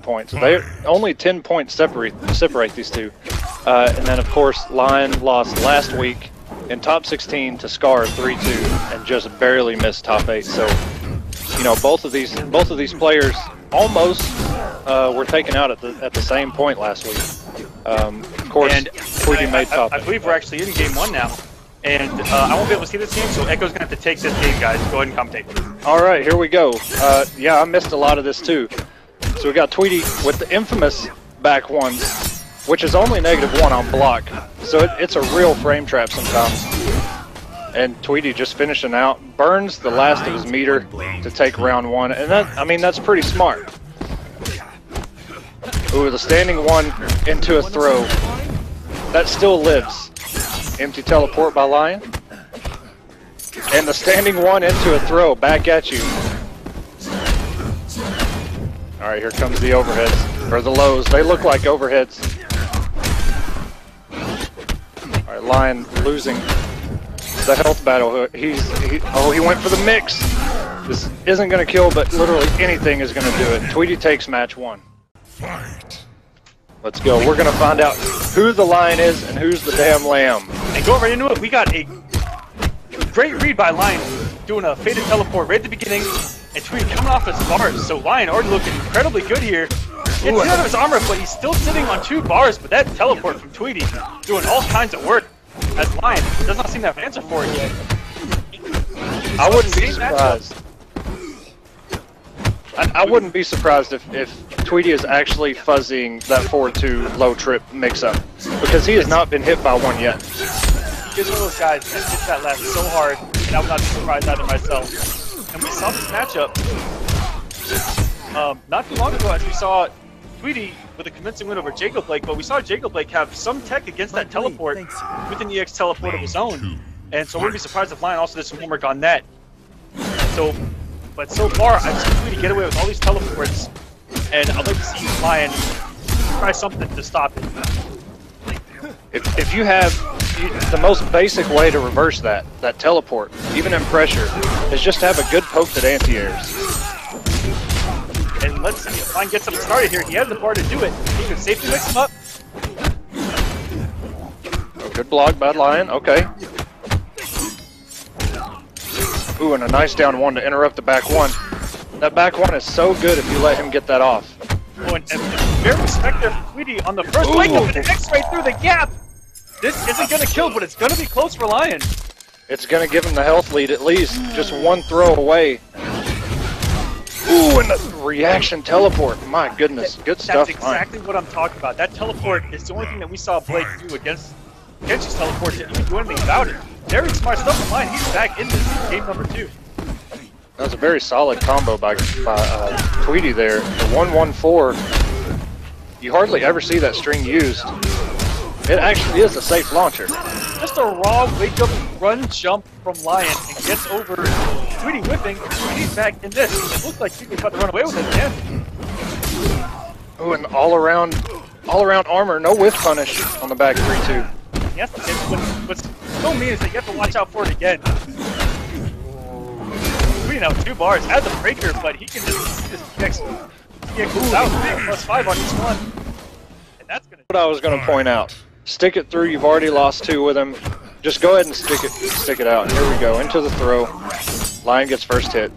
points. They only 10 points separate these two. And then of course Lion lost last week in top 16 to Scar 3-2 and just barely missed top 8. So you know, both of these players almost were taken out at the same point last week. Of course, Tweedy made top 8. I believe we're actually in game 1 now. And I won't be able to see this game, so Echo's going to have to take this game, guys. Go ahead and commentate. All right, here we go. Yeah, I missed a lot of this too. So we got Tweedy with the infamous back ones, which is only -1 on block. So it's a real frame trap sometimes. And Tweedy just finishing out, burns the last of his meter to take round 1. And that, I mean, that's pretty smart. Ooh, the standing 1 into a throw. That still lives. Empty teleport by Lion. And the standing 1 into a throw back at you. Alright, here comes the overheads. Or the lows. They look like overheads. Alright, Lion losing the health battle. He went for the mix. This isn't going to kill, but literally anything is going to do it. Tweedy takes match 1. Fight. Let's go. We're going to find out who the Lion is and who's the damn lamb. And going right into it, we got a great read by Lion, doing a faded teleport right at the beginning, and Tweedy coming off his bars. So Lion already looking incredibly good here. Gets out of his armor, but he's still sitting on 2 bars, but that teleport from Tweedy doing all kinds of work as Lion does not seem to have an answer for it yet. I wouldn't be surprised. I wouldn't be surprised if Tweedy is actually fuzzying that 4-2 low trip mix-up, because he has not been hit by one yet. He's one of those guys that hits that last so hard, and I would not be surprised either myself. And we saw this matchup not too long ago, as we saw Tweedy with a convincing win over Jacob Blake, but we saw Jacob Blake have some tech against that teleport with an EX teleport of his own. And so I wouldn't be surprised if Lion also did some homework on that. But so far, I've seen Tweedy get away with all these teleports, and I'd like to see Lion try something to stop it. If you have the most basic way to reverse that teleport, even in pressure, is just to have a good poked at anti-airs. And let's see if Lion gets him started here. He has the bar to do it. He can safely mix him up. Oh, good block by Lion. Okay. Ooh, and a nice down 1 to interrupt the back 1. That back 1 is so good if you let him get that off. Oh, and very respect there for Tweedy on the first wake up and an X right through the gap. This isn't going to kill, but it's going to be close for Lion. It's going to give him the health lead at least. Just 1 throw away. Ooh, and the reaction teleport. My goodness, good stuff. That's exactly what I'm talking about. That teleport is the only thing that we saw Blake do against Kenshi's teleport to even do anything about it. Very smart stuff from Lion. He's back in this game number 2. That was a very solid combo by Tweedy there. The 1-1-4. You hardly ever see that string used. It actually is a safe launcher. Just a raw wake-up run jump from Lion and gets over Tweedy whiffing. Tweedy's back in this. It looks like Tweedy's about to run away with it again. Oh, and all around armor, no whiff punish on the back 3-2. Yes, what's so mean is that you have to watch out for it again. Tweedy now 2 bars, has a breaker, but he can just EX out +5 on each one. And that's gonna. What I was gonna point out. Stick it through, you've already lost 2 with him. Just go ahead and stick it out. Here we go, into the throw. Lion gets first hit.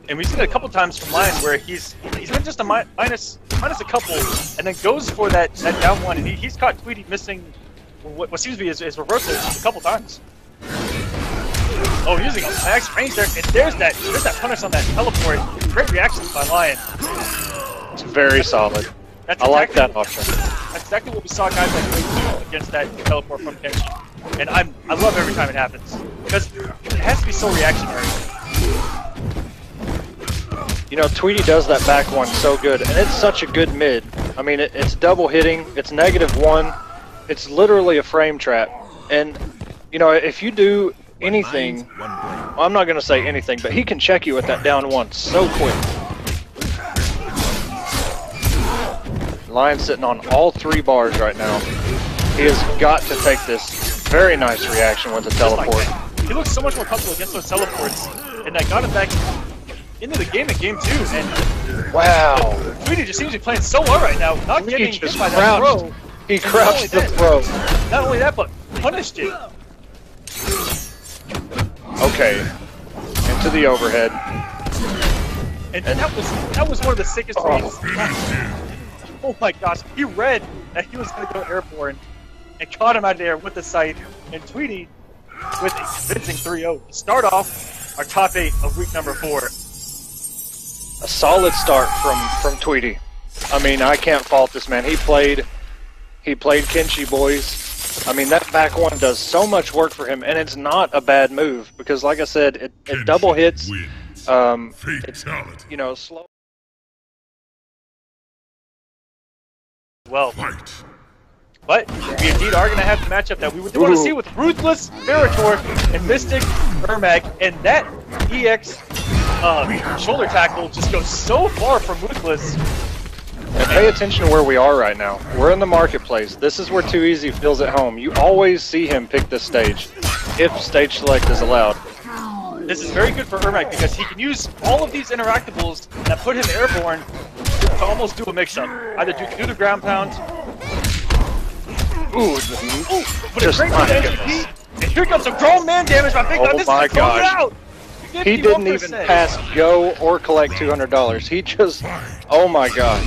And we've seen it a couple times from Lion where he's been just a minus a couple, and then goes for that down 1, and he's caught Tweedy missing what seems to be his reversal a couple times. Oh, using a max range there, and there's that punish on that teleport. Great reactions by Lion. It's very solid. That's I like that option. That's exactly what we saw guys like Blake do against that teleport from Kenshi. And I love every time it happens, because it has to be so reactionary. You know, Tweedy does that back 1 so good, and it's such a good mid. I mean, it's double hitting, it's -1, it's literally a frame trap. And, you know, if you do anything, well, I'm not going to say anything, but he can check you with that down 1 so quick. Lion's sitting on all 3 bars right now. He has got to take this. Very nice reaction with the teleport. He looks so much more comfortable against those teleports, and I got him back into the game in game 2, and wow, Tweedy just seems to be playing so well right now, not getting hit by that throw. He crouched the throw. Not only that, but punished it. Okay, into the overhead. And that was one of the sickest things. Oh my gosh, he read that he was going to go airborne and caught him out of there with the sight. And Tweedy with a convincing 3-0 to start off our top 8 of week number 4. A solid start from Tweedy. I mean, I can't fault this man. He played Kenshi, boys. I mean, that back one does so much work for him, and it's not a bad move because, like I said, it double hits. It's, you know, slow. Well, but we indeed are going to have the matchup that we would want to see with Ruthless, Ferra and Mystic, Ermac, and that EX shoulder tackle just goes so far from Ruthless. And pay attention to where we are right now. We're in the marketplace. This is where Too Easy feels at home. You always see him pick this stage, if stage select is allowed. This is very good for Ermac because he can use all of these interactables that put him airborne to almost do a mix-up. Either do the ground pound. Ooh, But a great MVP. And here comes some grown man damage by Big Dog. This my is going gosh. out. He didn't even pass go or collect $200. He just, oh my gosh.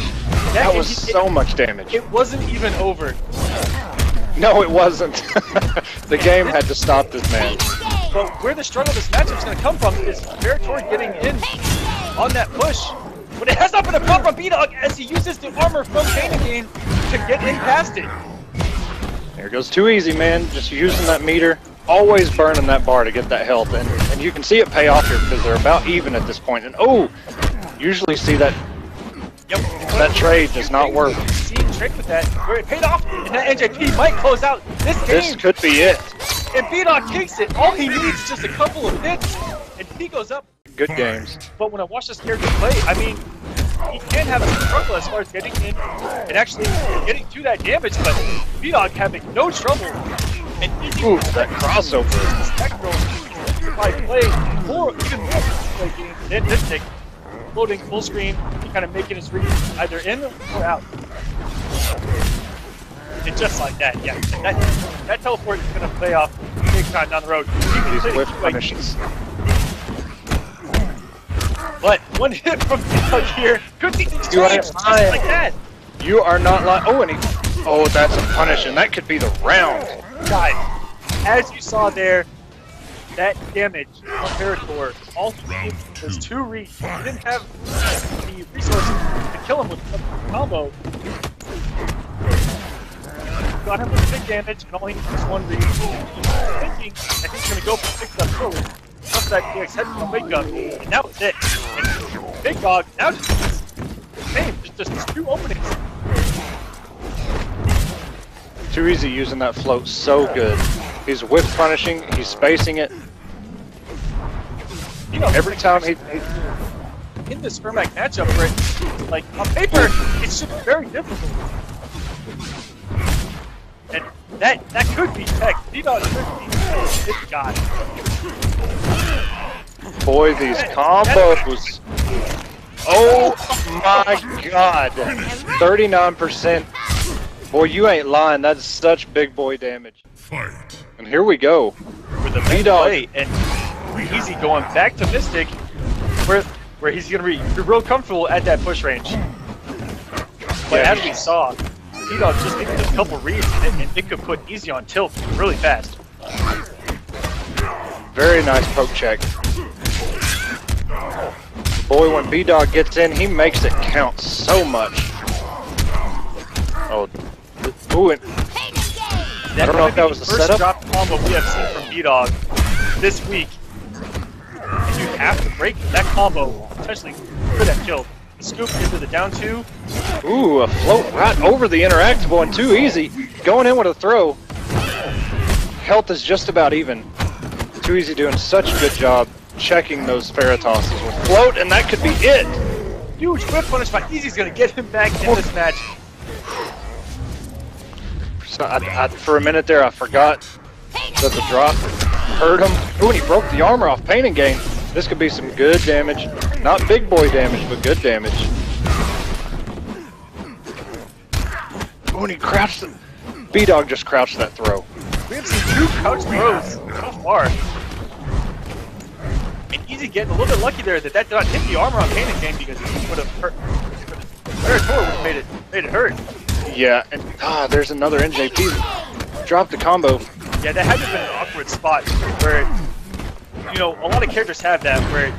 That was so much damage. It wasn't even over. No, it wasn't. The game had to stop this man. But where the struggle of this matchup is going to come from is Torr getting in on that push. But it has not been a problem from B-Dog as he uses the armor from Pain again to get in past it. There goes Too Easy, man. Just using that meter. Always burning that bar to get that health. And you can see it pay off here because they're about even at this point. And oh, usually see that that trade does not work. Seeing trick with that, where it paid off, and that NJP might close out this game. This could be it. And B-Dog takes it. All he needs is just a couple of hits, and he goes up. Good games. But when I watch this character play, I mean, he can have a struggle as far as getting in and actually getting to that damage, but B-Dog having no trouble. And ooh, that crossover. Probably play more, even more play games than Mystic. Loading full screen, kind of making his read either in or out. And just like that, yeah. That teleport is going to play off big time down the road. These whiff punishes. But one hit from B-Dog here could be just like that. You are not lying. Oh, and oh, that's a punish, and that could be the round. Guys, as you saw there, that damage from Torr, all he needed was 2 reads. He didn't have the resources to kill him with the combo. Got him with big damage, and all he needs is 1 read. Thinking that he's going to go for 6 up forward. Plus that EX head from Big Dog, and that was it. And Big Dog now just same, just 2 openings. Too Easy using that float so good. He's whiff punishing, he's spacing it. You know, every time he in this Ermac matchup, where it's, like on paper, it should be very difficult. And that could be tech. D-Dog could be this guy. Boy, these combos. Oh my god. 39%. Boy, you ain't lying. That's such big boy damage. Fight. And here we go. With the play and Easy going back to Mystic, where he's gonna be real comfortable at that push range. But as we saw, D-Dog just needed a couple reads and it could put Easy on tilt really fast. Very nice poke check. Boy, when B-Dog gets in, he makes it count so much. Oh, ooh, and I don't know if that was the setup. Drop combo we have seen from B-Dog this week. And you have to break that combo. Potentially could have killed. The scoop into the down 2. Ooh, a float right over the interactable and Too Easy. Going in with a throw. Health is just about even. Too Easy doing such a good job checking those Ferra tosses with float, and that could be it. Huge whip punish by Easy's going to get him back in this match. So for a minute there, I forgot that the drop hurt him. Ooh, and he broke the armor off Pain and Gain. This could be some good damage. Not big boy damage, but good damage. Oh, and he crouched. B-Dog just crouched that throw. We have seen 2 crouch throws so far. And Easy getting a little bit lucky there that did not hit the armor on Pain and Game because it would have hurt. Torr would have made it hurt. Yeah, and there's another NJP. Dropped the combo. Yeah, that had to have been an awkward spot where, you know, a lot of characters have that where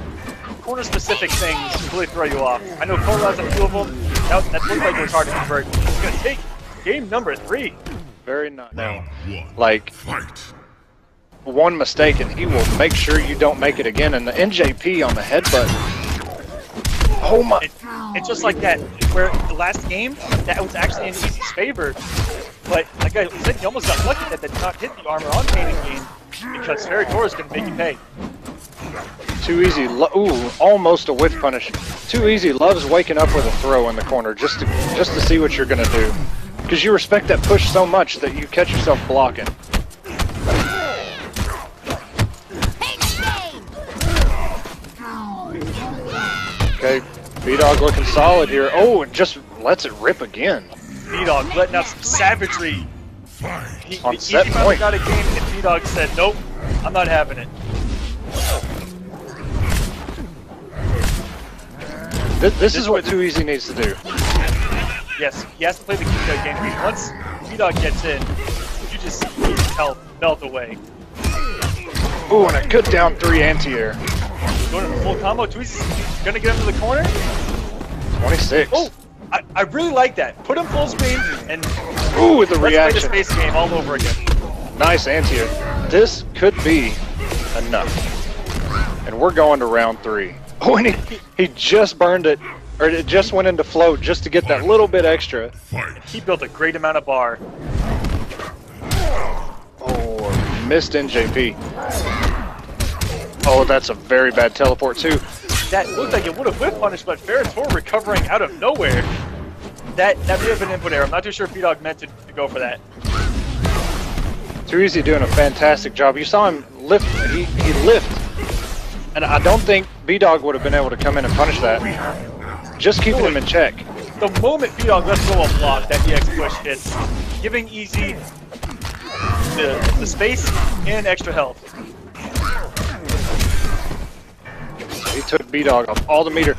corner-specific things really throw you off. I know Torr has a few of them. That looked like it was hard to convert. He's going to take game number 3. Very nice. No, like, one mistake and he will make sure you don't make it again. And the NJP on the headbutt. Oh my. It's just like that, where the last game, that was actually in Easy's favor. But like I said, you almost got lucky that did not hit the armor on Pain and Game because Ferra Torr is going to make you pay. Too Easy. Ooh, almost a whiff punish. Too Easy loves waking up with a throw in the corner just to see what you're going to do. Because you respect that push so much that you catch yourself blocking. Okay, B-Dog looking solid here. Oh, and just lets it rip again. B-Dog letting out some savagery. On set point. Got a game and B-Dog said, nope, I'm not having it. This is what Too Easy needs to do. Yes, he has to play the Kitana game. Once B-Dog gets in, you just see his health melt away. Ooh, and a good down 3 anti-air. Going to the full combo. Too Easy's gonna get him to the corner. 26. Oh, I really like that. Put him full screen and ooh, with the reaction. Let's play the space game all over again. Nice anti-air. This could be enough. And we're going to round 3. Oh, and he just burned it. Or it just went into float just to get that little bit extra. He built a great amount of bar. Oh, missed NJP. Oh, that's a very bad teleport too. That looked like it would have whip punished, but Ferra Torr recovering out of nowhere. That may have been input error. I'm not too sure if B-Dog meant to go for that. Too Easy doing a fantastic job. You saw him lift. He lift. And I don't think B-Dog would have been able to come in and punish that. Just keeping him in check. The moment B-Dog lets go of block, that EX push hits, giving Easy the space and extra health. He took B-Dog off all the meter.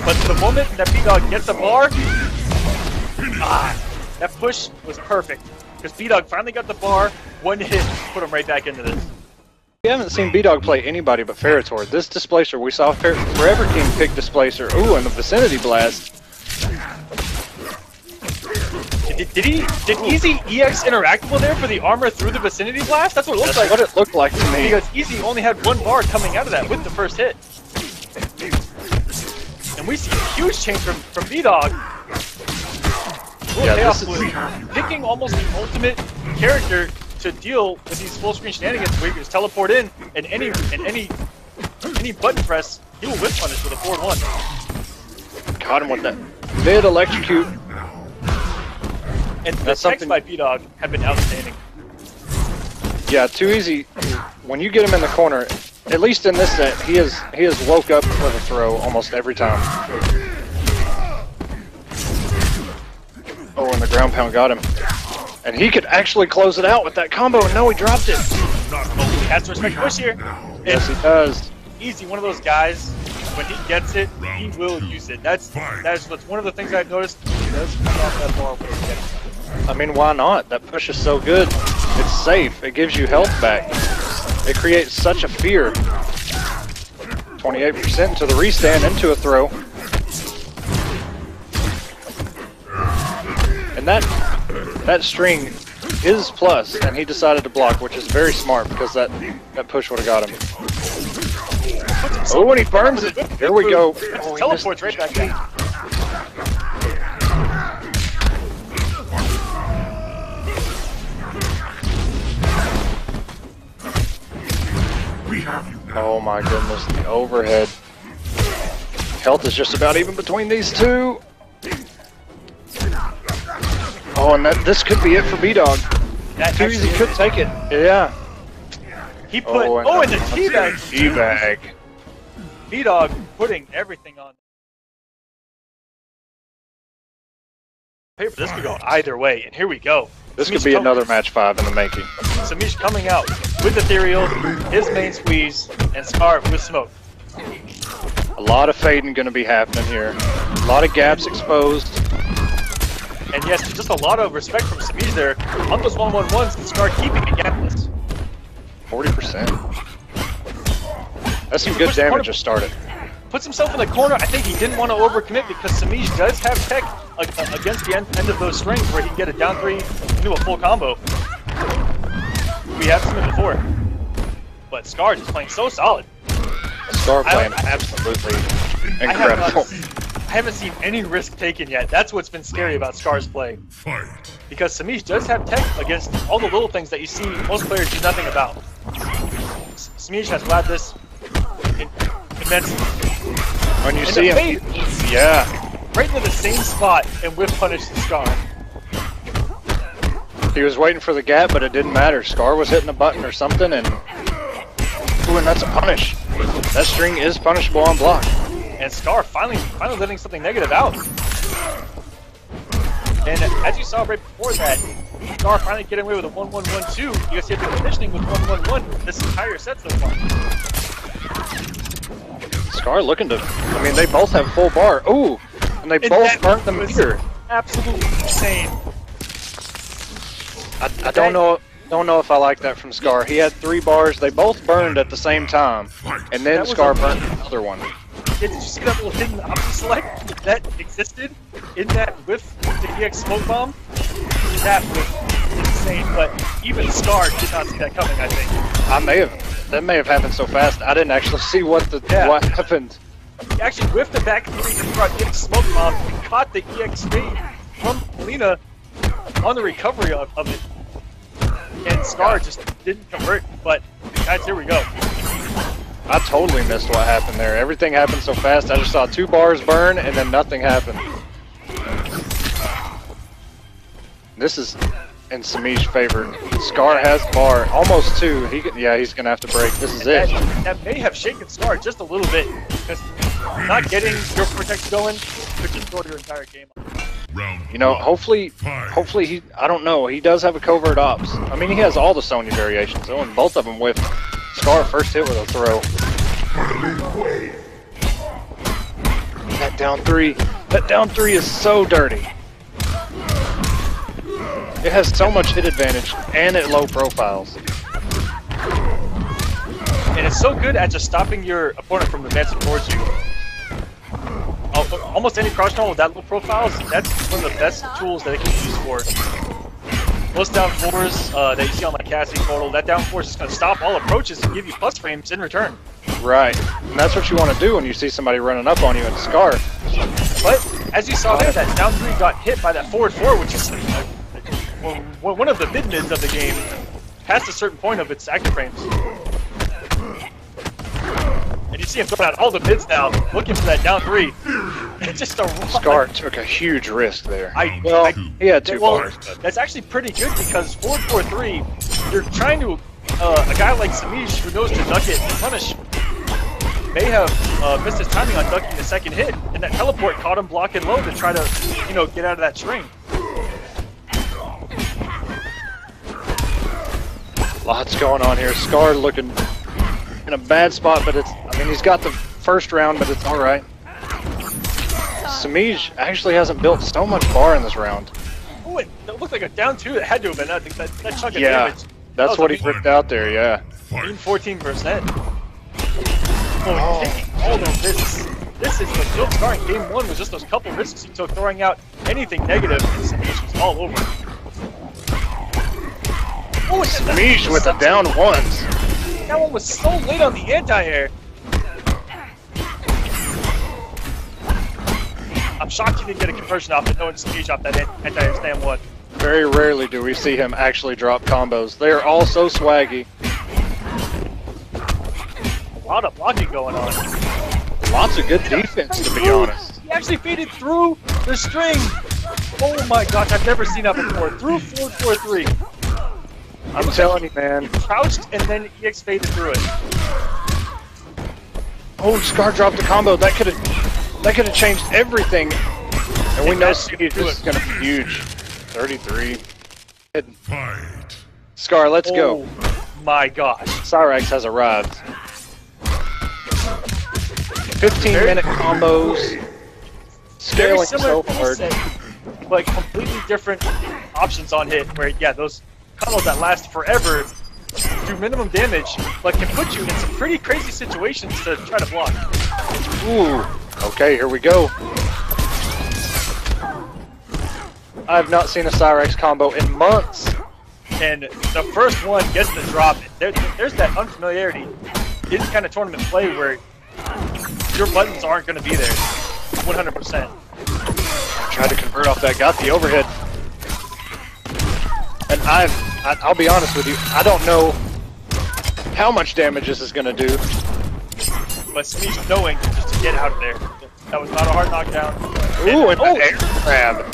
But the moment that B-Dog gets the bar, that push was perfect. Because B-Dog finally got the bar, one hit, put him right back into this. We haven't seen B-Dog play anybody but Ferra Torr. This Displacer, we saw Forever King pick Displacer. Ooh, and the Vicinity Blast. Did Easy EX interactable there for the armor through the Vicinity Blast? That's what it looked like. That's what it looked like to me. Because Easy only had 1 bar coming out of that with the first hit. And we see a huge change from B-Dog. Yeah, this is picking almost the ultimate character to deal with these full screen shenanigans where you can just teleport in and any button press, he will whip punish with a 4-1. Caught him with that mid electrocute. And the techs by B-Dog have been outstanding. Yeah, Too Easy. When you get him in the corner, at least in this set, he has woke up with a throw almost every time. Oh, and the ground pound got him. And he could actually close it out with that combo, and no, he dropped it. He has to respect push here. Yes, he does. Easy, one of those guys, when he gets it, he will use it. That's one of the things I've noticed. He does come off that bar when he gets it. I mean, why not? That push is so good. It's safe. It gives you health back. It creates such a fear. 28% into the restand, into a throw. And that string is plus, and he decided to block, which is very smart because that push would have got him. Oh, and he burns it. Here we go. Oh, teleports right back down. Oh my goodness, the overhead. Health is just about even between these two. Oh, and this could be it for B-Dog. Too Easy could take it. Yeah. He put and the teabag. Teabag. B-Dog putting everything on paper. This could go either way, and here we go. This could be another match 5 in the making. Semiij coming out with Ethereal, his main squeeze, and Scar with smoke. A lot of fading going to be happening here. A lot of gaps exposed. And yes, just a lot of respect from Semiij there on those 1-1-1s and Scar keeping it gapless. 40%. That's some good damage just started. Puts himself in the corner. I think he didn't want to overcommit because Semiij does have tech against the end of those strings where he can get a down 3 into a full combo. We have seen it before. But Scar just playing so solid. Scar playing absolutely incredible. I haven't seen any risk taken yet. That's what's been scary about Scar's play. Because Semiij does have tech against all the little things that you see most players do nothing about. Semiij has allowed this immensely. When you see him, yeah. Right into the same spot and whip punish the Scar. He was waiting for the gap, but it didn't matter. Scar was hitting a button or something, and ooh, and that's a punish. That string is punishable on block. And Scar finally letting something negative out. And as you saw right before that, Scar finally getting away with a 1-1-1-2. You guys see the conditioning with 1-1-1 this entire set so far. Scar looking to, I mean, they both have full bar. Ooh, and they both burnt the meter. Absolutely insane. I don't know if I like that from Scar. He had 3 bars. They both burned at the same time, and then Scar burned the other one. Did you see that little hidden option select that existed in that with the EX smoke bomb? That was insane, but even Scar did not see that coming, I think. That may have happened so fast, I didn't actually see what happened. He actually whiffed the back 3 and brought EX smoke bomb and caught the EX fade from Mileena on the recovery of it. And Scar just didn't convert, but guys, here we go. I totally missed what happened there. Everything happened so fast, I just saw 2 bars burn and then nothing happened. This is in Semiij's favor. Scar has bar, almost 2. He's gonna have to break. This is it. That may have shaken Scar just a little bit, because not getting your protect going could destroy your entire game. You know, hopefully he, I don't know, he does have a covert ops. I mean, he has all the Sonya variations, though, and both of them with Scar first hit with a throw. That down 3 is so dirty. It has so much hit advantage, and at low profiles. And it's so good at just stopping your opponent from advancing towards you. Almost any crouch control with that low profiles, that's one of the best tools that it can be used for. Most down 4s that you see on my casting portal, that down 4 is just going to stop all approaches and give you plus frames in return. Right, and that's what you want to do when you see somebody running up on you in Scar. But as you saw there, that down 3 got hit by that forward 4, which is one of the mid-mids of the game, past a certain point of its active frames. And you see him throwing out all the mids now, looking for that down 3. It's just a run. Scar took a huge risk there. He had 2 bars. But that's actually pretty good because forward 4-3, you're trying to, a guy like Semiij who knows to duck it and punish, may have missed his timing on ducking the second hit, and that teleport caught him blocking low to try to, get out of that string. Lots going on here. Scar looking in a bad spot, but he's got the first round, but it's alright. Semiij actually hasn't built so much bar in this round. Oh, it looked like a down 2 that had to have been, I think, that chunk of damage. That's what he ripped out there, yeah. 14%. Taking all those risks. This is what killed Scar in game 1 was just those couple risks he took, throwing out anything negative, and Semiij was all over. Oh, Semiij with the down 1s. That one was so late on the anti-air. I'm shocked he didn't get a conversion off it, knowing Semiij off that anti-air stand 1. Very rarely do we see him actually drop combos. They are all so swaggy. A lot of blocking going on. Lots of good defense, to be honest. He actually faded through the string. Oh my gosh, I've never seen that before. Through 4-4-3. I'm telling you, man. Crouched and then EX faded through it. Oh, Scar dropped the combo. That could have changed everything. And we know Semiij is going to be huge. 33. Fight. Scar, let's go. Oh my gosh. Cyrax has arrived. 15-minute combos. Scaling so hard. But completely different options on hit. Where, yeah, those combos that last forever do minimum damage, but can put you in some pretty crazy situations to try to block. Ooh. Okay, here we go. I have not seen a Cyrax combo in months. And the first one gets the drop. There's that unfamiliarity in kind of tournament play where your buttons aren't going to be there 100%. Tried to convert off that, got the overhead. And I'll be honest with you, I don't know how much damage this is going to do. But Semiij knowing just to get out of there. That was not a hard knockdown. Ooh, and an air grab.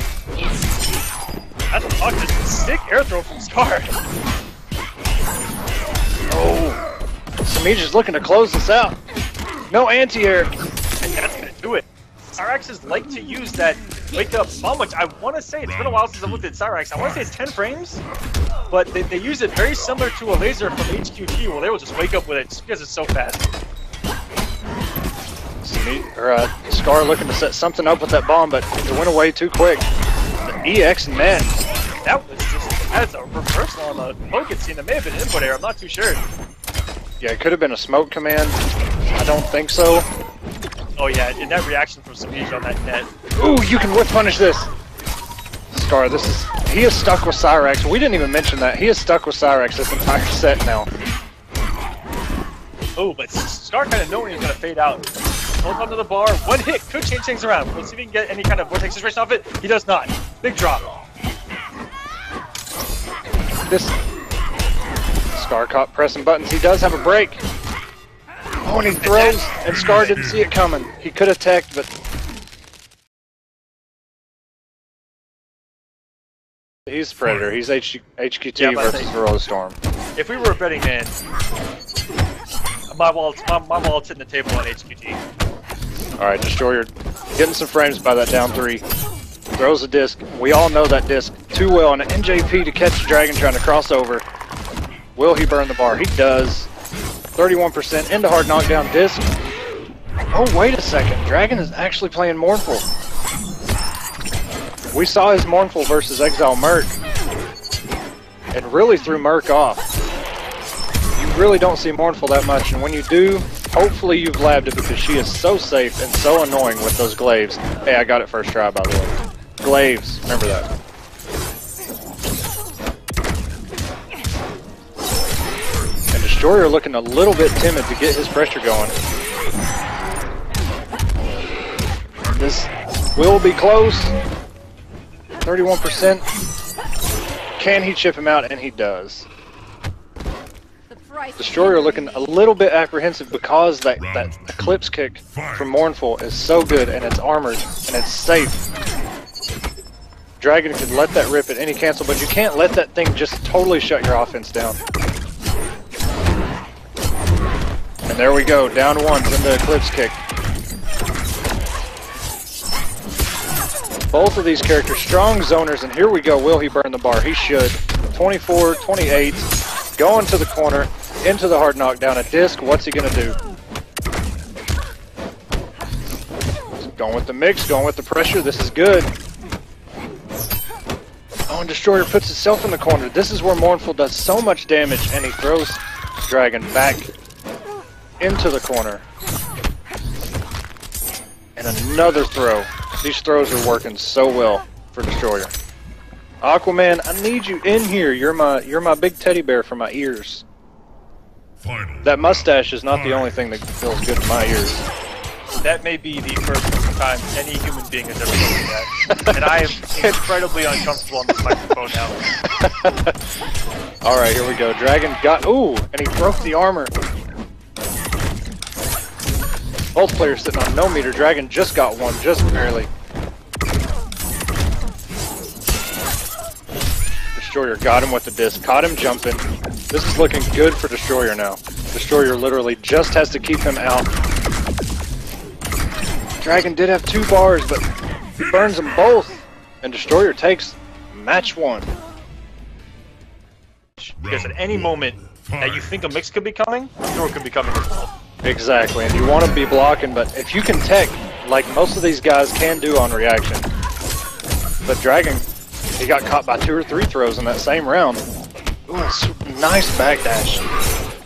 That's a sick air throw from Scar. Oh, Semiij is looking to close this out. No anti-air. And that's going to do it. Cyraxes like to use that wake up bomb, which I want to say, it's been a while since I've looked at Cyrax. I want to say it's 10 frames, but they use it very similar to a laser from HQT where they will just wake up with it just because it's so fast. Scar looking to set something up with that bomb, but it went away too quick. The EX net. That was just, that's a reversal on the Hogan scene. That may have been input error, I'm not too sure. Yeah, it could have been a smoke command. I don't think so. Oh yeah, and that reaction from Semiij on that net. Ooh, you can whip punish this. Scar, he is stuck with Cyrax. We didn't even mention that. He is stuck with Cyrax this entire set now. Oh, but Scar kind of knowing he's going to fade out. Holds onto the bar, one hit, could change things around. Let's see if he can get any kind of vortex situation off it. He does not. Big drop. Scar caught pressing buttons. He does have a break. Oh, and he throws, and Scar didn't see it coming. He could have teched, but he's Predator. He's HQT versus Roller Storm. If we were a betting man, my wallet's hitting the table on HQT. Alright, Destroyer getting some frames by that down 3. Throws a disc. We all know that disc too well. And an NJP to catch the Dragon trying to cross over. Will he burn the bar? He does. 31% into hard knockdown disc. Oh, wait a second. Dragon is actually playing Mournful. We saw his Mournful versus EXiLE Merc. And really threw Merc off. You really don't see Mournful that much. And when you do, hopefully you've labbed it because she is so safe and so annoying with those glaives. Hey, I got it first try, by the way. Glaives. Remember that. Destroyer looking a little bit timid to get his pressure going. This will be close. 31%. Can he chip him out? And he does. Destroyer looking a little bit apprehensive because that Eclipse kick from Mournful is so good and it's armored and it's safe. Dragon can let that rip at any cancel, but you can't let that thing just totally shut your offense down. And there we go, down 1 into Eclipse kick. Both of these characters, strong zoners, and here we go, will he burn the bar? He should. 24, 28, going to the corner, into the hard knockdown, a disc, what's he gonna do? Going with the mix, going with the pressure, this is good. Oh, and Destroyer puts itself in the corner. This is where Mournful does so much damage, and he throws Dragon back into the corner. And another throw. These throws are working so well for Destroyer. Aquaman, I need you in here. You're my big teddy bear for my ears. That mustache is not the only thing that feels good in my ears. That may be the first time any human being has ever told me that. And I am incredibly uncomfortable on this microphone now. Alright, here we go. Dragon got... Ooh! And he broke the armor. Both players sitting on no meter. Dragon just got one, just barely. Destroyer got him with the disc, caught him jumping. This is looking good for Destroyer now. Destroyer literally just has to keep him out. Dragon did have 2 bars, but he burns them both. And Destroyer takes match 1. Because at any moment that you think a mix could be coming, Torr could be coming as well. Exactly, and you want to be blocking, but if you can tech, like most of these guys can do on reaction. But Dragon, he got caught by 2 or 3 throws in that same round. Ooh, nice backdash.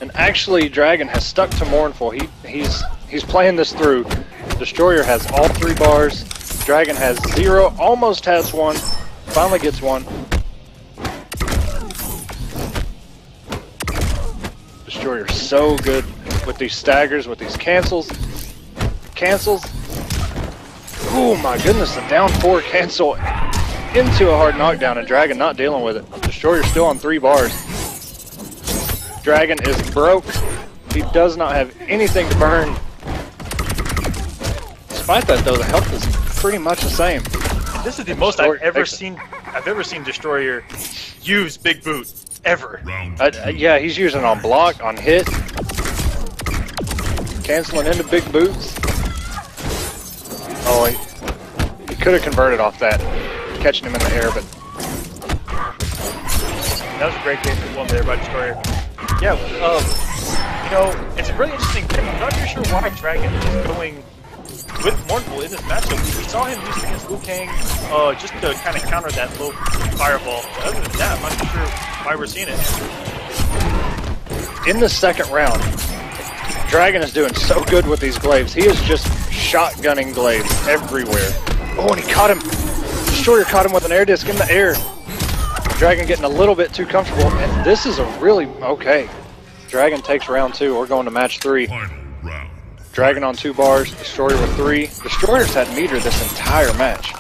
And actually, Dragon has stuck to Mournful. He's playing this through. Destroyer has all 3 bars. Dragon has 0, almost has 1, finally gets 1. Destroyer so good with these staggers, with these cancels. Oh my goodness, the down 4 cancel into a hard knockdown, and Dragon not dealing with it. Destroyer still on 3 bars. Dragon is broke. He does not have anything to burn. Despite that though, the health is pretty much the same. This is the most I've ever seen Destroyer use Big Boot ever. Yeah, he's using it on block, on hit, canceling into big boots. Oh, he could have converted off that, catching him in the air, but that was a great game for one there by Destroyer. Yeah, you know, it's a really interesting thing. I'm not too sure why Dragon is going with Mournful in this matchup. We saw him use it against Liu Kang just to kind of counter that low fireball. But other than that, I'm not too sure why we're seeing it. In the second round, Dragon is doing so good with these glaives. He is just shotgunning glaives everywhere. Oh, and he caught him. Destroyer caught him with an air disc in the air. Dragon getting a little bit too comfortable, and this is a really okay. Dragon takes round 2. We're going to match 3. Dragon on 2 bars, Destroyer with 3. Destroyer's had meter this entire match.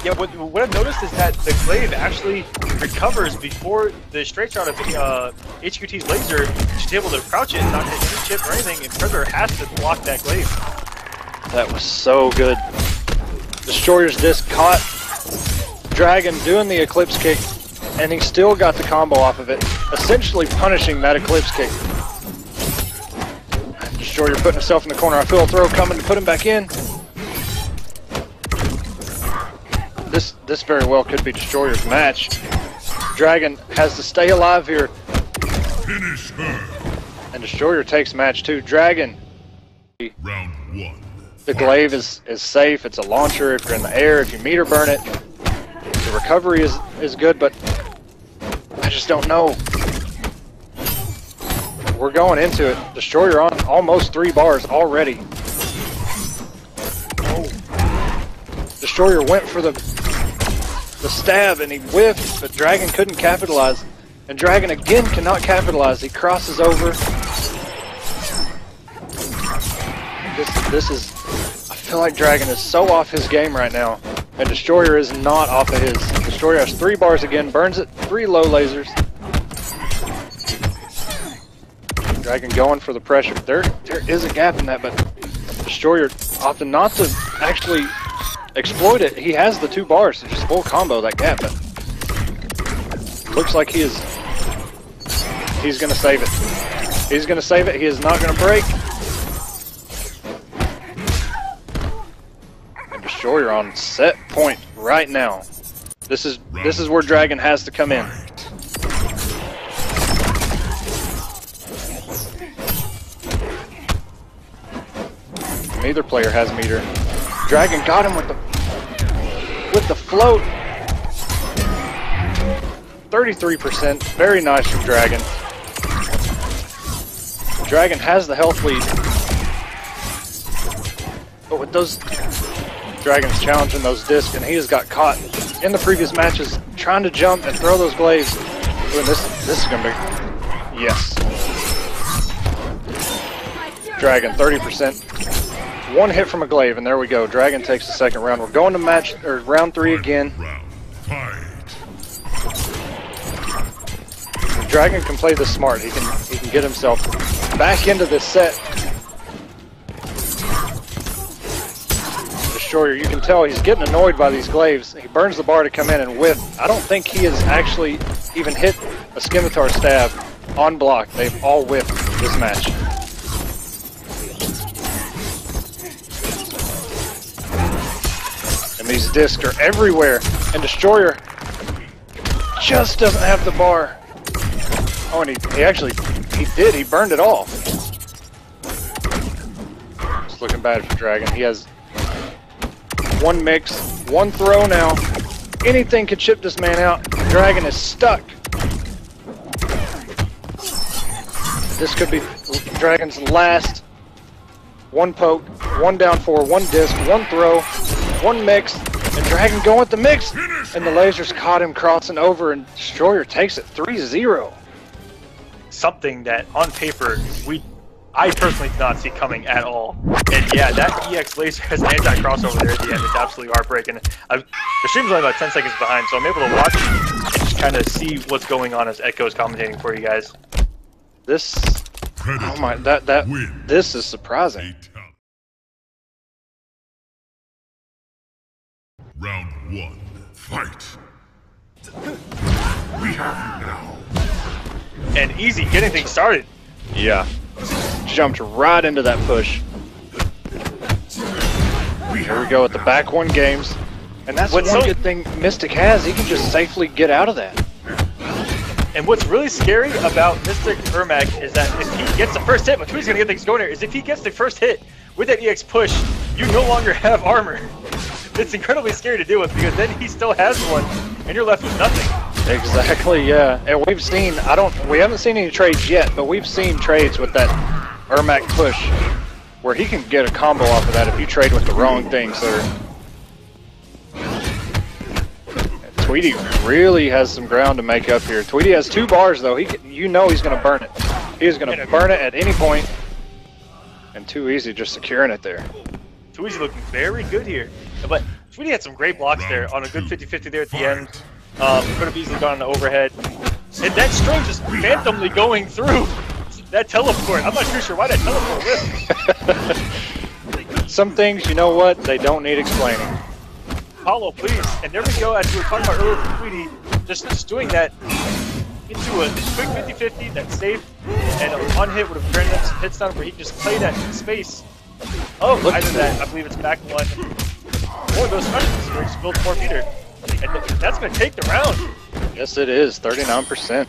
Yeah, what I've noticed is that the glaive actually recovers before the straight shot of HQT's laser. She's able to crouch it and not hit any chip or anything, and Ferra has to block that glaive. That was so good. Destroyer's disc caught Dragon doing the Eclipse kick, and he still got the combo off of it, essentially punishing that Eclipse kick. Destroyer putting himself in the corner. I feel a throw coming to put him back in. This very well could be Destroyer's match. Dragon has to stay alive here. Finish her. And Destroyer takes match 2. Dragon. Round 1. The glaive is safe. It's a launcher if you're in the air. If you meter burn it, the recovery is good, but I just don't know. We're going into it. Destroyer on almost 3 bars already. Oh. Destroyer went for the stab and he whiffed, but Dragon couldn't capitalize. And Dragon again cannot capitalize. He crosses over. This is... I feel like Dragon is so off his game right now. And Destroyer is not off of his. Destroyer has 3 bars again, burns it, 3 low lasers. Dragon going for the pressure. There is a gap in that, but Destroyer opting not to actually exploit it. He has the 2 bars to just full combo that gap, but looks like he's gonna save it. He's gonna save it. He is not gonna break. And Destroyer on set point right now. This is where Dragon has to come in. Neither player has meter. Dragon got him with the float. 33%, very nice from Dragon. Dragon has the health lead. But with those, Dragon's challenging those discs, and he has got caught in the previous matches trying to jump and throw those glaives. Ooh, this is gonna be, yes. Dragon 30%. 1 hit from a glaive, and there we go. Dragon takes the second round. We're going to round 3 again. Dragon can play this smart. He can get himself back into this set. Destroyer, you can tell he's getting annoyed by these glaives. He burns the bar to come in and whiff. I don't think he is actually even hit a Scimitar stab on block. They've all whiffed this match. And these discs are everywhere. And Destroyer just doesn't have the bar. Oh, and he did. He burned it all. It's looking bad for Dragon. He has one mix, one throw now. Anything could chip this man out. Dragon is stuck. This could be Dragon's last. One poke, one down 4, one disc, one throw, one mix, and Dragon going with the mix. And the lasers caught him crossing over, and Destroyer takes it 3-0. Something that on paper I personally did not see coming at all. And yeah, that EX laser has an anti-crossover there at the end. It's absolutely heartbreaking. The stream's only about 10 seconds behind, so I'm able to watch and just kind of see what's going on as Echo's commentating for you guys. This, oh my, this is surprising. Round 1, fight. We have you now. And easy getting things started. Yeah. Jumped right into that push. Here we go with the back one games. And that's one good thing Mystic has. He can just safely get out of that. And what's really scary about Mystic Ermac is that if he gets the first hit, but Tweedy's gonna get things going here, is if he gets the first hit with that EX push, you no longer have armor. It's incredibly scary to deal with because then he still has one and you're left with nothing. Exactly, yeah. And we've seen, we haven't seen any trades yet, but we've seen trades with that Ermac push where he can get a combo off of that if you trade with the wrong thing, sir. Tweedy really has some ground to make up here. Tweedy has 2 bars though. You know he's going to burn it. He is going to burn it at any point. And Too Easy just securing it there. Too Easy looking very good here. But Tweedy had some great blocks there on a good 50-50 there at the end. Could have easily gone on the overhead. And that string just phantomly going through that teleport. I'm not too sure why that teleport whipped. Some things, you know what, they don't need explaining. Hollow, please. And there we go, as we were talking about earlier with Tweedy, just doing that into a quick 50-50 that's safe, and on hit would have turned up some hits down where he can just play that space. Oh, either that, I believe it's back one, or those specials where he just builds 4 meter. And that's going to take the round. Yes, it is. 39%.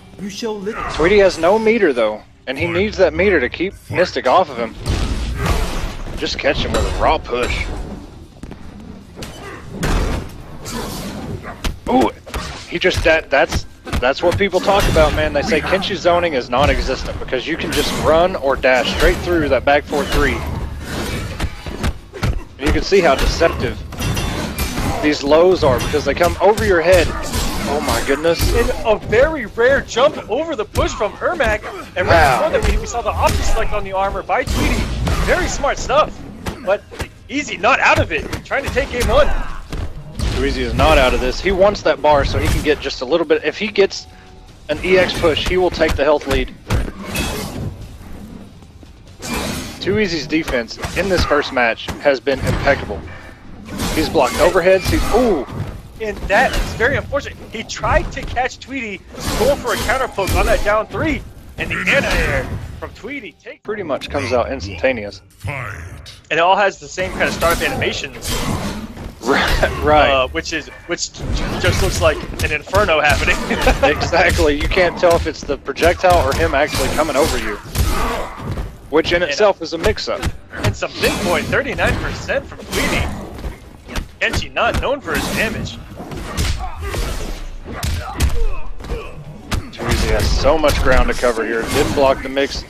Tweedy has no meter, though, and he needs that meter to keep Mystic off of him. Just catch him with a raw push. Ooh, he just, that's what people talk about, man. They say Kenshi zoning is non-existent because you can just run or dash straight through that back 4-3. And you can see how deceptive these lows are because they come over your head. Oh my goodness. In a very rare jump over the push from Ermac. And right before that we saw the option select on the armor by Tweedy. Very smart stuff. But Easy not out of it. Trying to take game 1. Too Easy is not out of this. He wants that bar so he can get just a little bit. If he gets an EX push, he will take the health lead. Too Easy's defense in this first match has been impeccable. He's blocked overheads. Ooh. And that is very unfortunate. He tried to catch Tweedy, going for a counter poke on that down 3, and the anti-air from Tweedy pretty much comes out instantaneous. And it all has the same kind of startup animations. Right. Which just looks like an inferno happening. Exactly. You can't tell if it's the projectile or him actually coming over you. Which in itself is a mix-up. And some big point, 39% from Tweedy. Kenshi not known for his damage. Tweedy has so much ground to cover here. Didn't block the mix.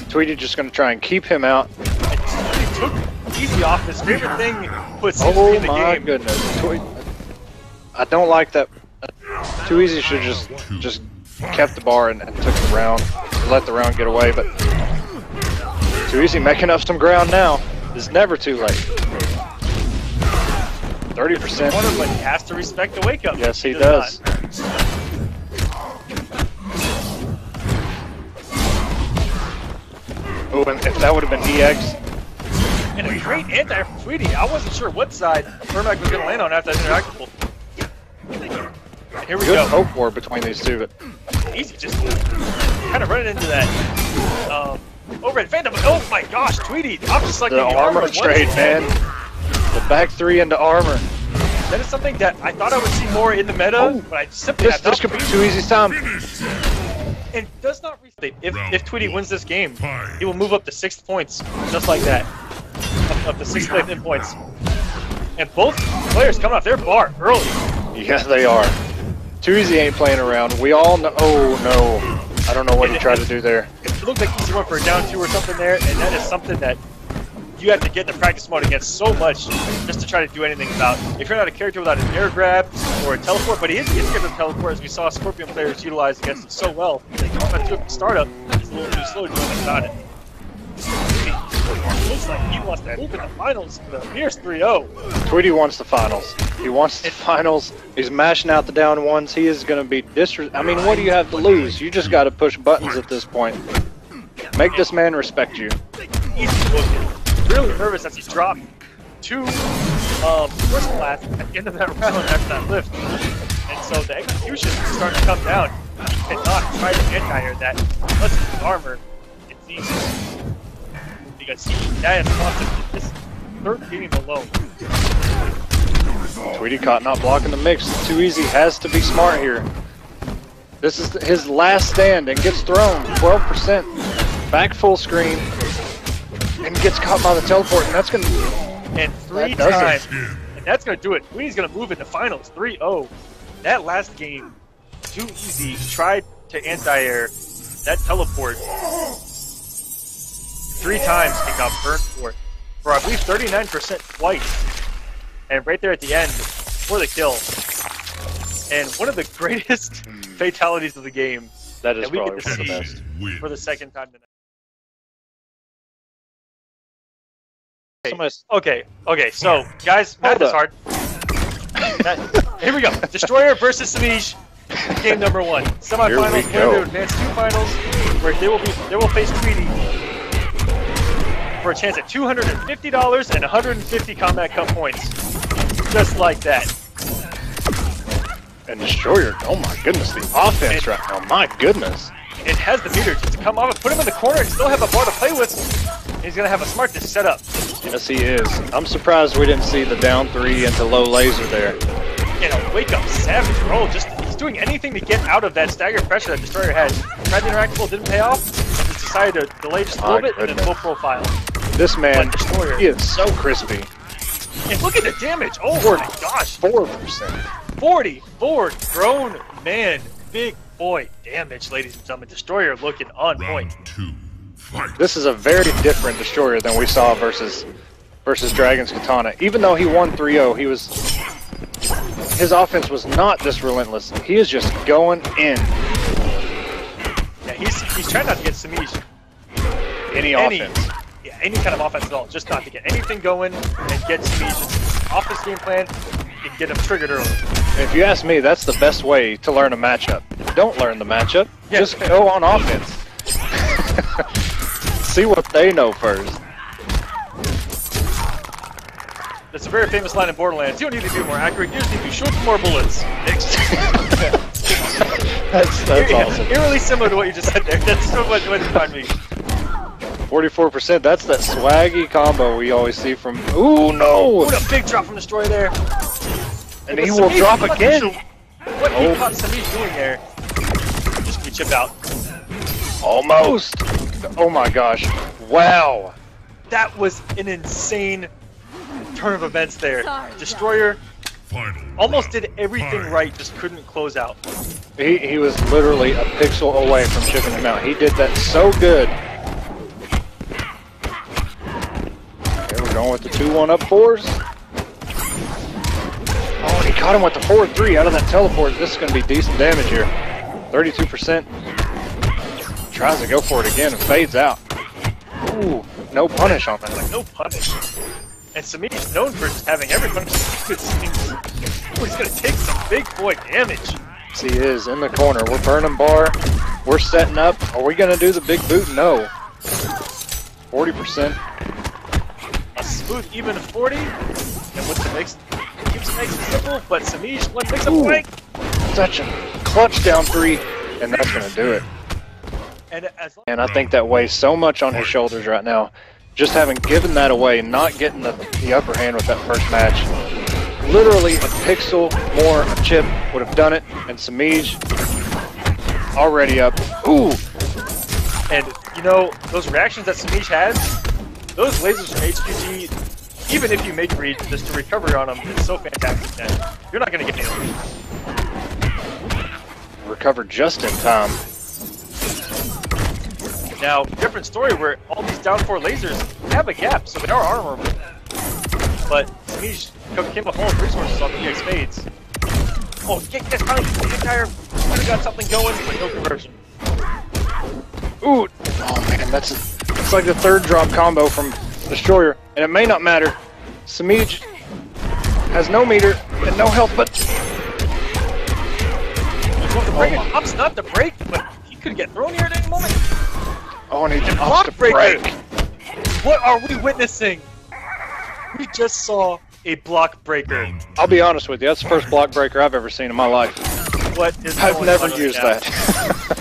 Tweedy just going to try and keep him out. He took Easy off. His favorite thing puts history in the game. Oh my goodness. I don't like that. Too Easy should just kept the bar and took the round. And let the round get away, but Too Easy making up some ground now. It's never too late. 30%. But he has to respect the wake up. Yes, he does. Oh, and if that would have been EX. And a great anti from Tweedy. I wasn't sure what side Ermac was going to land on after that interactable. Here we Good go. hope war between these two. But Easy, just kind of running into that overhead phantom. Oh my gosh, Tweedy! I'm just like the armor trade, man. The back three into armor. That is something that I thought I would see more in the meta, but I simply have not. This could be too easy time. And does not restate. If Tweedy wins this game, he will move up to 6 points, just like that. Up to 6th place in points. And both players coming off their bar early. Yeah, they are. Too easy ain't playing around. We all know. Oh no. I don't know what he tried to do there. It looked like Easy went for a down 2 or something there, and that is something that you have to get the practice mode against so much just to try to do anything about. If you're not a character without an air grab or a teleport, but he is good at teleport, as we saw Scorpion players utilize against it so well. The Kombat 2 startup is a little too slow to do anything about it. Looks like he wants to open the finals for the Fierce 3-0. Tweedy wants the finals. He wants the finals. He's mashing out the down ones. He is going to be I mean, what do you have to lose? You just got to push buttons at this point. Make this man respect you. He's looking really nervous as he dropped 2 first class at the end of that round after that lift. And so the execution is starting to come down. He cannot try to anti-air that unless it's armor. It's easy. Because that is constant. This 3rd game alone. Tweedy caught not blocking the mix. Too easy has to be smart here. This is his last stand and gets thrown 12%. Back full screen and gets caught by the teleport, and that's gonna. And 3 times, and that's gonna do it. Tweedy's gonna move into finals 3-0. That last game, Too Easy tried to anti-air that teleport 3 times and got burnt for I believe 39% twice. And right there at the end, for the kill. And one of the greatest fatalities of the game That is we probably get to one of the see best. for the 2nd time tonight. Okay, so guys, math is hard. Here we go. Destroyer versus Semiij, game number 1. Semifinals, where they advance 2 finals, where they will face Tweedy for a chance at $250 and 150 Combat Cup points. Just like that. And Destroyer, oh my goodness, the offense right now, my goodness. It has the meter to come off and put him in the corner and still have a bar to play with. He's going to have a smart to set up. Yes, he is. I'm surprised we didn't see the down 3 into low laser there. And a wake-up savage roll. Just he's doing anything to get out of that stagger pressure that Destroyer had. Tried the interactable, didn't pay off. And just decided to delay just a little bit and then full profile. This man, he is so crispy. And look at the damage. Oh my gosh. 4%. 44 grown man. Big boy damage, ladies and gentlemen. Destroyer looking on point. Round 2. Fight. This is a very different Destroyer than we saw versus Dragon's Kitana. Even though he won 3-0, his offense was not this relentless. He is just going in. Yeah, he's trying not to get Semiij Any offense. Yeah, any kind of offense at all. Just not to get anything going and get Semiij off this game plan and get him triggered early. If you ask me, that's the best way to learn a matchup. Don't learn the matchup. Yeah. Just go on offense. See what they know first. That's a very famous line in Borderlands. You don't need to be more accurate, you just need to shoot more bullets. That's awesome. Eerily similar to what you just said there. That's so much what it me. 44%, that's that swaggy combo we always see from... Ooh, no! What a big drop from Destroyer there. And he will drop again. What he caught Semiij doing there, just gonna be chipped out. Almost. Oh my gosh. Wow. That was an insane turn of events there. Destroyer almost did everything right, just couldn't close out. He was literally a pixel away from chipping him out. He did that so good. Okay, we're going with the 2-1 up 4s. Oh, and he caught him with the 4-3 out of that teleport. This is going to be decent damage here. 32%. Tries to go for it again and fades out. Ooh, no punish on that. Like, no punish. And Semiij is known for just having every punish. He's going to take some big boy damage. Yes, he is in the corner. We're burning bar. We're setting up. Are we going to do the big boot? No. 40%. A smooth, even 40. And with the mix, keeps it nice and simple. But Semiij, one mix up blank. such a clutch down 3, and that's going to do it. And I think that weighs so much on his shoulders right now. Just having given that away, not getting the upper hand with that first match. Literally a pixel more a chip would have done it, and Semiij already up. Ooh! And, you know, those reactions that Semiij has, those lasers from HPG, even if you make read, just to recover on them is so fantastic that you're not going to get anything. Recovered just in time. Now, different story where all these down 4 lasers have a gap, so they are armorable. But Semiij came up full of resources on the EX fades. Oh, get finally finally got something going, but no conversion. Ooh! Oh man, it's like the 3rd drop combo from Destroyer, and it may not matter. Semiij has no meter and no health, but Opts not to break, but he could get thrown here at any moment. oh, and he just Block to break. What are we witnessing? We just saw a block breaker. I'll be honest with you, that's the first block breaker I've ever seen in my life. What is I've going never on used right now? that.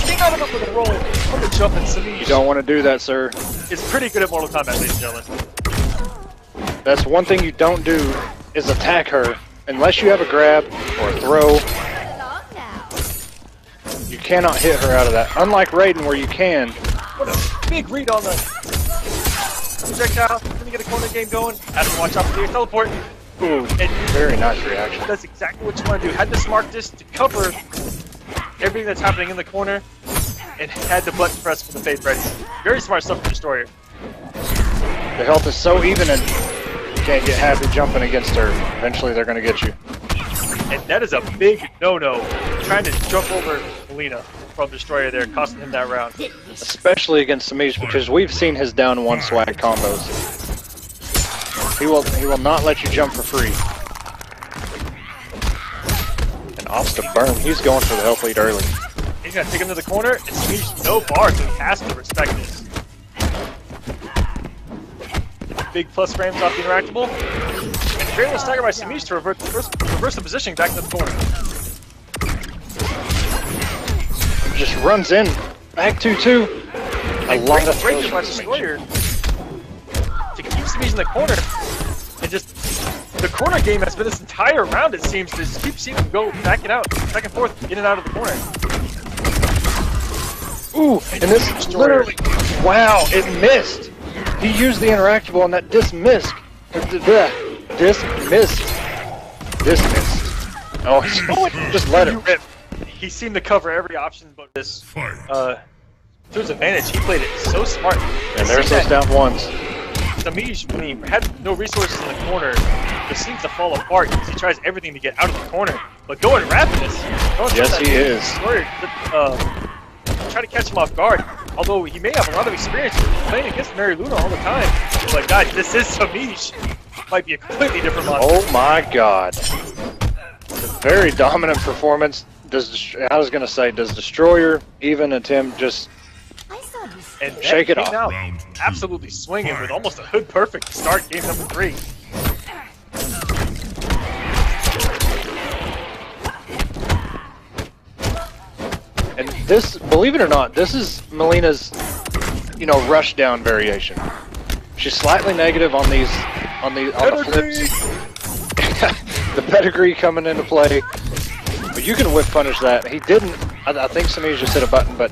He got him up with a roll on the jump, and Semiij You don't want to do that, sir. is pretty good at Mortal Kombat, ladies and gentlemen. That's one thing you don't do, is attack her, unless you have a grab or a throw. You cannot hit her out of that. Unlike Raiden, where you can. What a big read on the projectile. Can you get a corner game going? Have to watch out for the teleport. Ooh, And very nice reaction. that's exactly what you want to do. Had to smart this to cover everything that's happening in the corner, and had the button press for the fade ready. Very smart stuff from Destroyer. The health is so even, and you can't get happy jumping against her. Eventually, they're going to get you. And that is a big no-no. Trying to jump over Mileena from Destroyer there, costing him that round. Especially against Semiij, because we've seen his down 1 swag combos. He will not let you jump for free. And off to burn. He's going for the health lead early. He's gonna take him to the corner, and Semiij no bar, so he has to respect this. Big plus frames off the interactable. And very well staggered by Semiij to reverse the positioning back to the corner. Just runs in. Back 2-2. A lot of Great throws by from Destroyer Semiij. to keep Semiij in the corner. And just the corner game has been this entire round, it seems, to just keep seeing him go back and forth, in and out of the corner. Ooh, and this literally, wow, it missed. He used the interactable and that disc missed. Disc missed. Oh, just let it rip. He seemed to cover every option, but this, to his advantage, he played it so smart. And there's those down 1s. Semiij, when he had no resources in the corner, just seems to fall apart because he tries everything to get out of the corner. But going Rapidus, Yes, he is. Try to catch him off guard. Although he may have a lot of experience playing against Mileena all the time. But God, this is Semiij. Might be a completely different monster. Oh my God. Very dominant performance. I was going to say, does Destroyer even attempt just And shake it off? Out absolutely swinging with almost a hood perfect to start game number 3. And this, believe it or not, this is Mileena's, rush down variation. She's slightly negative on these, on the flips. The pedigree coming into play. But you can whip punish that. He didn't. I think Semiij just hit a button, but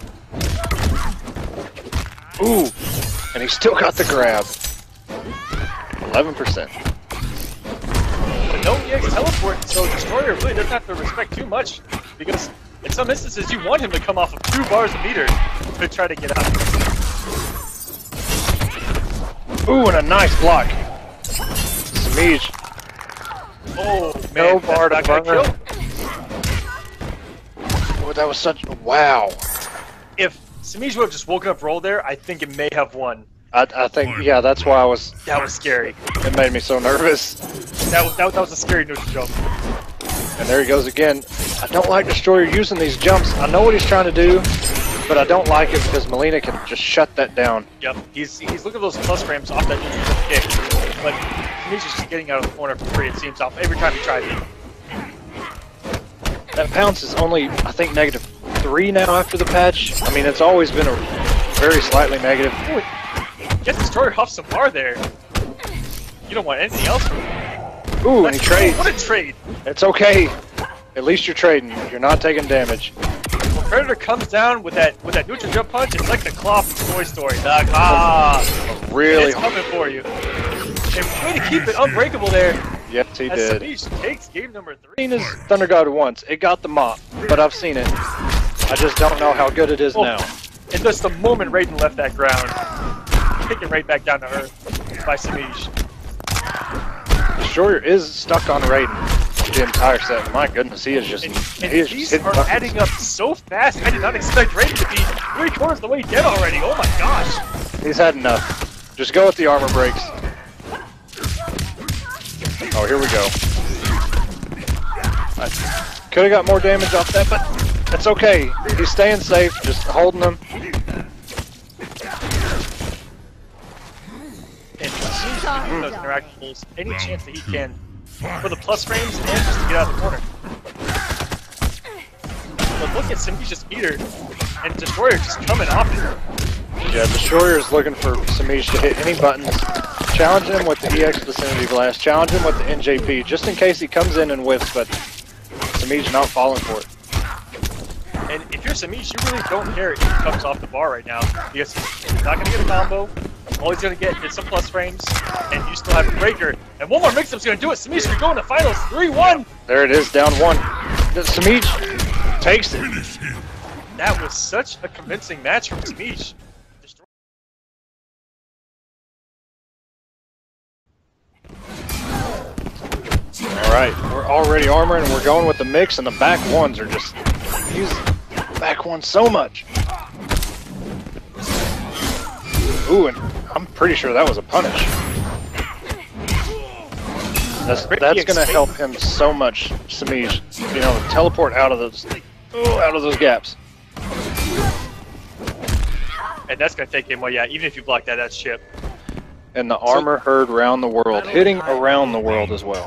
ooh, and he still got the grab. 11%. But no EX teleport, so Destroyer really doesn't have to respect too much, because in some instances you want him to come off of 2 bars a meter to try to get out. Ooh, and a nice block. Semiij. Oh man, No bar to that's not gonna burn. kill. Oh, that was such wow. If Semiij would have just woken up roll there, I think it may have won. I think, yeah, that's why That was scary. it made me so nervous. That was a scary neutral jump. And there he goes again. I don't like Destroyer using these jumps. I know what he's trying to do, but I don't like it because Mileena can just shut that down. Yep, he's looking at those plus frames off that neutral jump kick, but Semiij is just getting out of the corner for free, it seems, off every time he tries it. That bounce is only, I think, -3 now after the patch. I mean, it's always been a very slightly negative. Ooh, get the Torr off some bar there. You don't want anything else. Ooh, and he trades. What a trade! It's okay. At least you're trading. You're not taking damage. When Predator comes down with that neutral jump punch, it's like the claw from Toy Story. The claw. Really It's coming for you. And way to keep it unbreakable there. Yes, he did. Semiij takes game number 3. I've seen his Thunder God once. It got the mop, but I've seen it. I just don't know how good it is now. And just the moment Raiden left that ground, kick it right back down to earth by Semiij. Destroyer is stuck on Raiden the entire set. My goodness, he is just And he is these just hitting are buttons. adding up so fast. I did not expect Raiden to be 3/4 of the way dead already. Oh my gosh. He's had enough. Just go with the armor breaks. Oh, here we go. Could have got more damage off that, but it's okay. He's staying safe, just holding him. And those interactables any chance that he can for the plus frames and just to get out of the corner. But look at Semiij's meter and Destroyer just coming off it. Yeah, Destroyer is looking for Semiij to hit any buttons. Challenge him with the EX Vicinity Blast. Challenge him with the NJP, just in case he comes in and whiffs, but Semiij not falling for it. And if you're Semiij, you really don't care if he comes off the bar right now, because he's not going to get a combo. All he's going to get is some plus frames, and you still have a breaker. And one more mix-up's going to do it. Semiij, you're going to finals 3-1. There it is, down 1. Semiij takes it. That was such a convincing match from Semiij. Alright, we're already armoring and we're going with the mix, and the back ones are just... He's back one so much. Ooh, and I'm pretty sure that was a punish. That's gonna help him so much, Semiij. You know, teleport out of those gaps. And that's gonna take him. Well, yeah, even if you block that, that's chip. And the armor heard round the world, hitting around the world as well.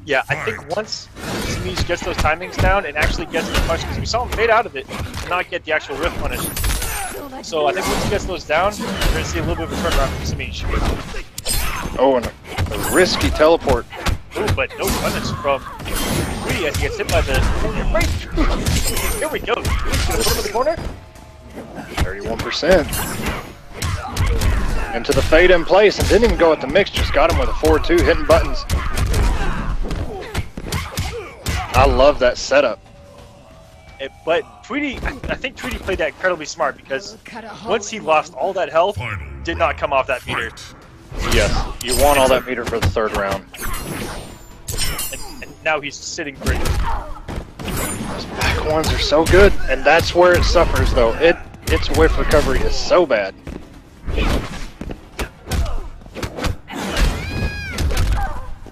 Yeah, I think once Semiij gets those timings down and actually gets the punch, because we saw him fade out of it and not get the actual whiff punish. So I think once he gets those down, we're going to see a little bit of a turnaround from Semiij. Oh, and a risky teleport. Ooh, but no punish from Tweedy as he gets hit by the... Here we go. He's going to put him in the corner. 31%. Into the fade in place, and didn't even go at the mix, just got him with a 4-2, hitting buttons. I love that setup. But Tweedy, I think Tweedy played that incredibly smart, because once he lost all that health, did not come off that meter. Yes, you want all that meter for the third round. And now he's sitting pretty. Those back ones are so good, and that's where it suffers though. Its whiff recovery is so bad.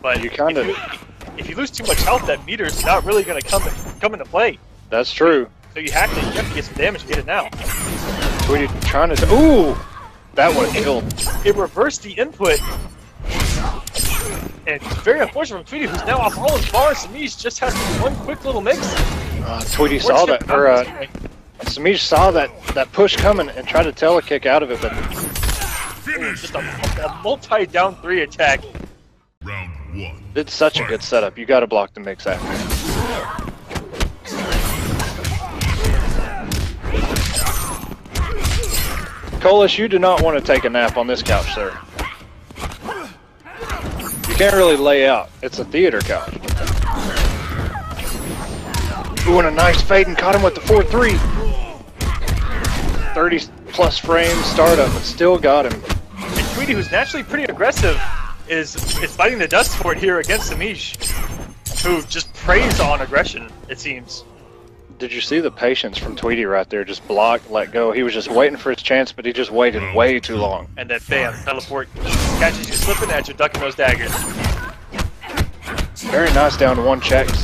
But you kind of... If you lose too much health, that meter's not really going to come into play. That's true. So you have to get some damage to get it now. Tweedy trying to... Ooh! That would have killed. It reversed the input. And it's very unfortunate for Tweedy, who's now off all his bars. Semiij just has one quick little mix. Tweedy saw that, or Semiij saw that push coming and tried to telekick out of it, but... Just a multi-down 3 attack. Round 1. It's such a good setup. You got to block the mix after. Colas, you do not want to take a nap on this couch, sir. You can't really lay out. It's a theater couch. Ooh, and a nice fade, and caught him with the 4-3. 30 plus frames startup, but still got him. And Tweedy, who's naturally pretty aggressive, is biting the dust for it here against Semiij, who just preys on aggression, it seems. Did you see the patience from Tweedy right there? Just block, let go. He was just waiting for his chance, but he just waited way too long. And then bam, teleport catches you slipping as you're ducking those daggers. Very nice down 1 checks.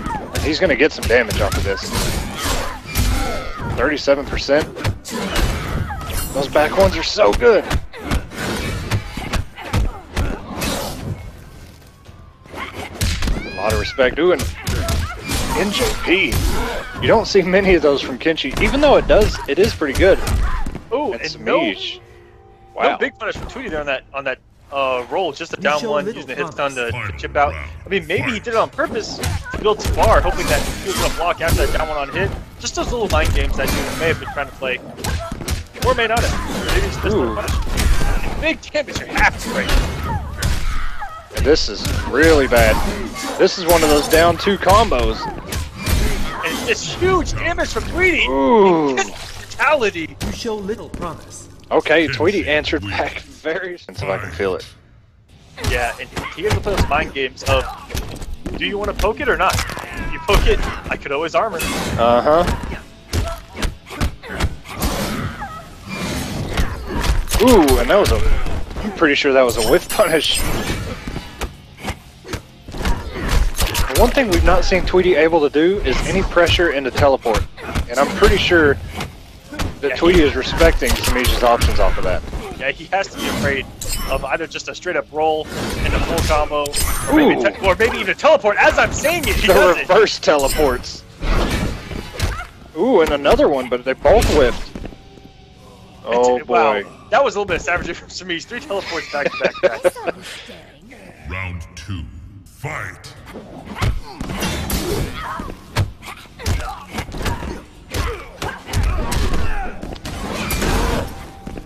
And he's going to get some damage off of this. 37%. Those back ones are so good. A lot of respect. Ooh, and NJP. You don't see many of those from Kenshi, even though it is pretty good. Oh, and Semiij. Wow. No big punish from Tweedy there on that roll, just a down one, using the hit stun to chip out. I mean, maybe he did it on purpose to build to bar, hoping that he was gonna block after that down one on hit. Just those little mind games that he may have been trying to play, or may not have. Maybe it's just a punish. Big damage, you have to break. And this is really bad. This is one of those down 2 combos. And it's huge damage from Tweedy. Ooh. Brutality. You show little promise. Okay, Tweedy answered back very since if I can feel it. Yeah, and he has to play those mind games of, do you want to poke it or not? If you poke it, I could always armor. Uh-huh. Ooh, and that was I'm pretty sure that was a whiff punish. The one thing we've not seen Tweedy able to do is any pressure into teleport. And I'm pretty sure that Tweedy is respecting Semiij's options off of that. Yeah, he has to be afraid of either just a straight up roll and a full combo, or maybe even a teleport. As I'm saying it, he does it. The reverse teleports. Ooh, and another one, but they both whiffed. Oh boy. Wow. That was a little bit of savagery from Semiij. 3 teleports back to back. Round 2. Fight.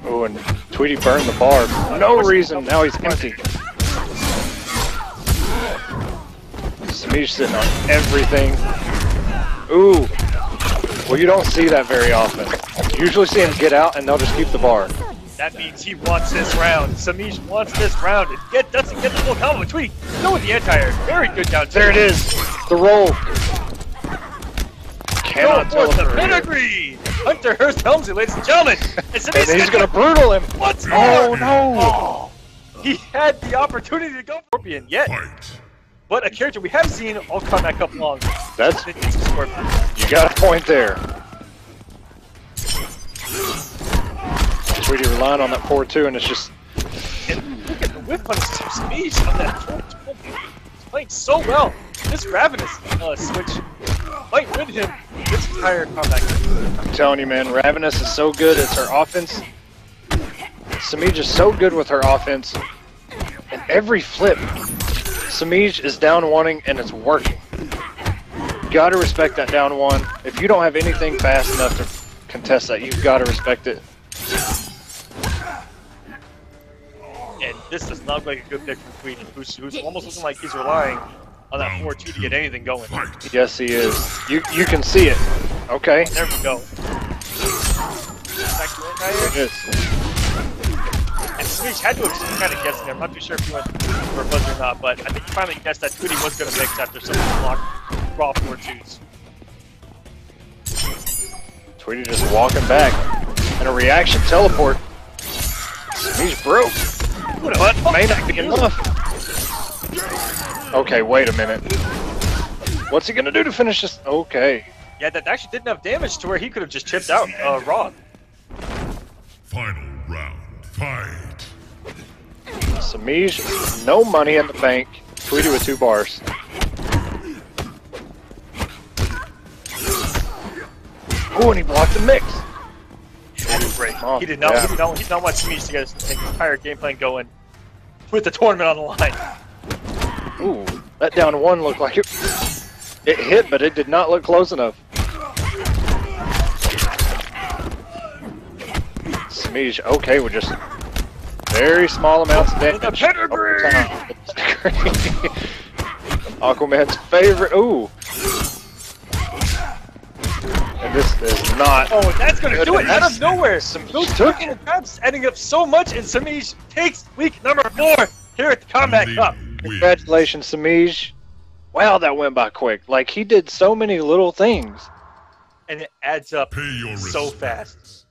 Oh, and Tweedy burned the bar for no reason. Now he's empty. Semiij sitting on everything. Ooh. Well, you don't see that very often. You usually see him get out and they'll just keep the bar. That means he wants this round. Semiij wants this round. It doesn't get the full combo. Tweedy, go with the anti-air. Very good down. There it is. The roll. Cannot go for the teleport. pedigree. Hunter Hearst Helmsley, ladies and gentlemen. And he's going to brutal him. What's Oh, more? no. Oh, he had the opportunity to go for Scorpion yet. Fight. But a character we haven't seen all Combat Cup long. That's, It's a Scorpion. you got a point there. Tweedy relying on that 4-2, and it's just... And look at the whip punishes from Semiij on that 4-2. He's playing so well. This Ravenous switch might win him this entire Combat Cup. I'm telling you, man, Ravenous is so good. It's her offense. Semiij is so good with her offense. And every flip, Semiij is down wanting, and it's working. You gotta respect that down one. If you don't have anything fast enough to contest that, you've gotta respect it. And this does not look like a good pick from Tweedy, who's almost looking like he's relying on that 4-2 to get anything going. Yes, he is. You can see it. Okay. There we go. Back to There it is. And Semiij had to have just kind of guessed there. I'm not too sure if he went for a buzzer or not, but I think he finally guessed that Tweedy was going to mix after some block raw 4-2s. Tweedy just walking back. And a reaction teleport. Semiij broke. But may not be enough. Okay, wait a minute. What's he gonna do to finish this? Okay. Yeah, that actually didn't have damage to where he could have just chipped out raw. Final round. Fight. Semiij, no money in the bank. Tweedy with 2 bars. Oh, and he blocked the mix. Great. Oh, He did not want Semiij to get his entire game plan going with the tournament on the line. Ooh, that down 1 looked like it hit, but it did not look close enough. Semiij, okay, with just very small amounts of damage. The pedigree! Aquaman's favorite. Ooh. And this is not. Oh, that's gonna do it out of nowhere. Those took freaking traps adding up so much, and Semiij takes week number 4 here at the Combat Cup. Congratulations, Semiij. Wow, that went by quick. Like, he did so many little things. And it adds up Pay your so respects. fast.